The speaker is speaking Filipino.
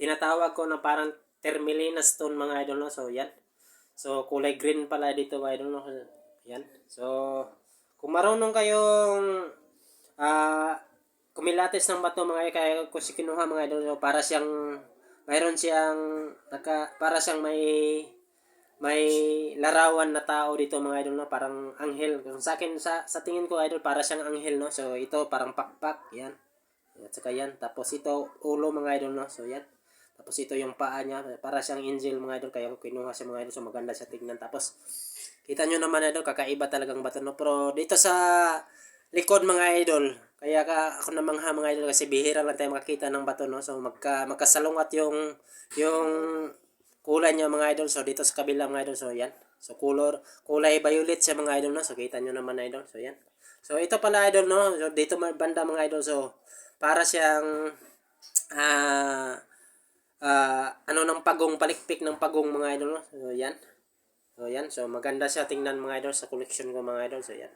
tinatawag ko na parang Termelina stone mga idol, no? So yan. So kulay green pala dito mga idol, no? Yan. So kung marunong kayong kumilates ng bato mga idol, kaya ko si kinuha mga idol, so para siyang mayroon siyang para siyang may larawan na tao dito mga idol, no? Parang anghel. Kung sa akin, sa tingin ko idol, para siyang anghel, no? So ito parang pakpak, yan. At saka yan. Tapos ito ulo mga idol, no? So yan. Tapos ito yung paa niya, para siyang angel mga idol, kaya ko kinuha siya mga idol, so maganda siya tingnan. Tapos kita nyo naman idol, kakaiba talagang bato, no? Pero dito sa likod mga idol, kaya ako namangha mga idol, kasi bihira lang tayo makakita ng bato, no? So magkasalungat yung kulay niya mga idol. So dito sa kabila mga idol, so yan. So kulay violet siya mga idol, no? So kita nyo naman idol, so yan. So ito pala idol, no? So dito banda mga idol, so para siyang ano ng pagong, palikpik ng pagong mga idol, no? So yan. So yan, so maganda siya tingnan mga idol, sa collection ko mga idol, so yan.